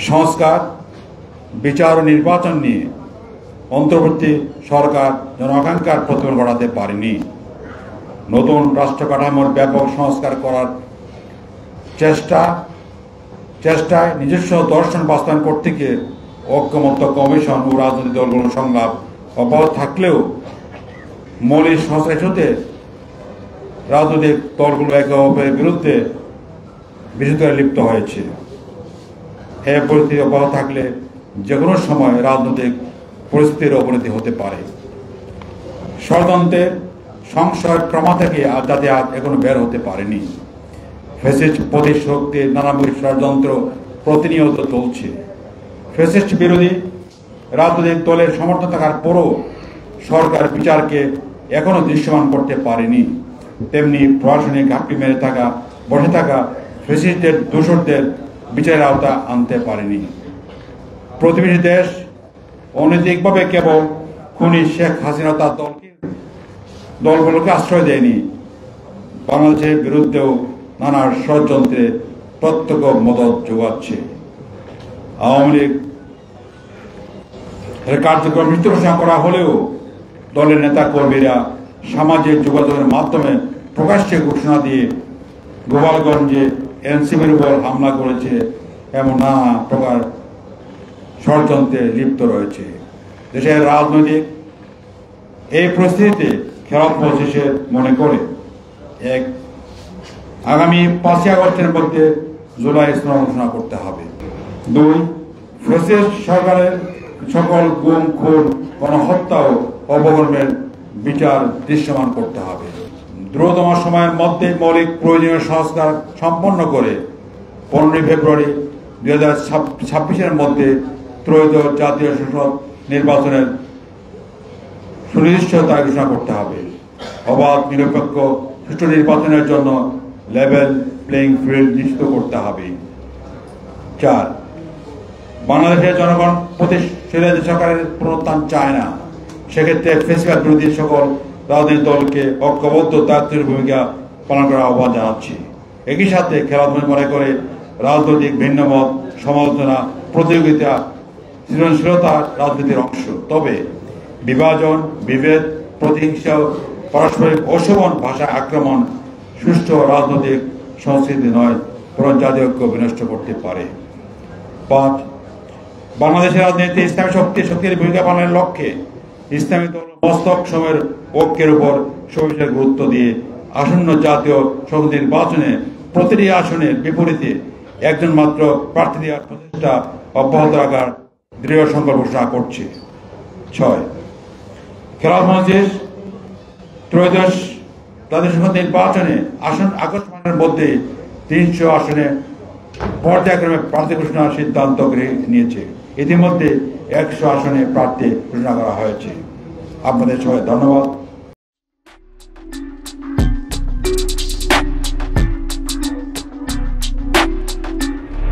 সংস্কার, বিচার ও নির্বাচন নিয়ে অন্তর্বর্তী সরকার জনআকাঙ্ক্ষার প্রতিফলন ঘটাতে পারেনি। নতুন রাষ্ট্র কাঠামোর ব্যাপক সংস্কার করার চেষ্টায় নিজস্ব দর্শন বাস্তবায়ন করতে গিয়ে ঐকমত্য কমিশন ও রাজনৈতিক দলগুলোর সংলাপ অব্যাহত থাকলেও মৌলিক সংস্কার ইস্যুতে রাজনৈতিক দলগুলো একে অপরের বিরুদ্ধে বিরোধিতায় লিপ্ত হয়েছে। এই পরিস্থিতি অব্যাহত থাকলে যে কোনো সময় রাজনৈতিক পরিস্থিতির অবনতি হতে পারে। ষড়যন্ত্রের সংশয় ক্রমা থেকে যাতে এখনো বের হতে পারেনি। ফ্যাসিস্ট প্রতিশক্তির নানামুখী ষড়যন্ত্র প্রতিনিয়ত চলছে। ফ্যাসিস্ট বিরোধী রাজনৈতিক দলের সমর্থন থাকার পরও সরকার বিচারকে এখনো দৃশ্যমান করতে পারেনি। তেমনি প্রশাসনিক ঘাপটি মেরে বসে থাকা ফ্যাসিস্টদের দোষরদের বিচারের আওতা আনতে পারেনি। প্রতিবেশী দেশ অনৈতিকভাবে কেবল খুনি শেখ হাসিনা তার দলগুলোকে আশ্রয় দেয়নি, বাংলাদেশের বিরুদ্ধেও নানা ষড়যন্ত্রে প্রত্যক্ষ মদত যোগাচ্ছে। আওয়ামী লীগ কার্যক্রম মৃত্যু ঘোষণা করা হলেও দলের নেতা কর্মীরা সামাজিক যোগাযোগের মাধ্যমে প্রকাশ্যে ঘোষণা দিয়ে গোপালগঞ্জে এনসিপির উপর হামলা করেছে, এমন নানা প্রকার ষড়যন্ত্রে লিপ্ত রয়েছে। দেশের রাজনৈতিক এই পরিস্থিতিতে খেলাফ মজলিস মনে করে আগামী 5ই আগস্টের মধ্যে জুলাই স্মরণ ঘোষণা করতে হবে। 2. ফ্যাসিস্ট সরকারের সকল গুম, খুন, গণহত্যা ও অপকর্মের বিচার দৃশ্যমান করতে হবে। দ্রুততম সময়ের মধ্যে মৌলিক প্রয়োজনীয় সংস্কার সম্পন্ন করে 15 ফেব্রুয়ারি 2026-এর মধ্যে ত্রয়োদশ জাতীয় সংসদ নির্বাচনের সুনির্দিষ্ট তারিখ ঘোষণা করতে হবে। অবাধ, নিরপেক্ষ, সুষ্ঠু নির্বাচনের জন্য লেভেল প্লেইং ফিল্ড নিশ্চিত করতে হবে। 4. বাংলাদেশের জনগণ প্রতিশোধ সরকারের পুনরুত্থান চায় না। সেক্ষেত্রে ফ্যাসিবাদ বিরোধী সকল রাজনৈতিক দলকে ঐক্যবদ্ধ দায়িত্বের ভূমিকা পালন করার আহ্বান জানাচ্ছি। একই সাথে খেলাধুলা মনে করে রাজনৈতিক ভিন্নমত, সমালোচনা, প্রতিযোগিতা, সৃজনশীলতা রাজনীতির অংশ। তবে বিভাজন, বিভেদ, প্রতিহিংসা, পারস্পরিক অশোভন ভাষা আক্রমণ সুষ্ঠু রাজনৈতিক সংস্কৃতি নয়, বরং জাতীয় ঐক্য বিনষ্ট করতে পারে। 5. বাংলাদেশের রাজনীতি ইসলামী শক্তির ভূমিকা পালনের লক্ষ্যে ইসলামী দল মস্তক সময়ের ঐক্যের উপর সবিশেষ গুরুত্ব দিয়ে আসন্ন জাতীয় সংসদ নির্বাচনে প্রতিটি আসনের বিপরীতে একজন মাত্র প্রার্থী দেওয়ার প্রচেষ্টা অব্যাহত রাখার দৃঢ় সংকল্প ঘোষণা করছে। 6. খেলাফ মজলিস ত্রয়োদশ জাতীয় সংসদ নির্বাচনে আগস্ট মাসের মধ্যে 300 আসনে পর্যায়ক্রমে প্রার্থী ঘোষণার সিদ্ধান্ত নিয়েছে। ইতিমধ্যে 100 আসনে প্রার্থী ঘোষণা করা হয়েছে। আপনাদের সবাই ধন্যবাদ।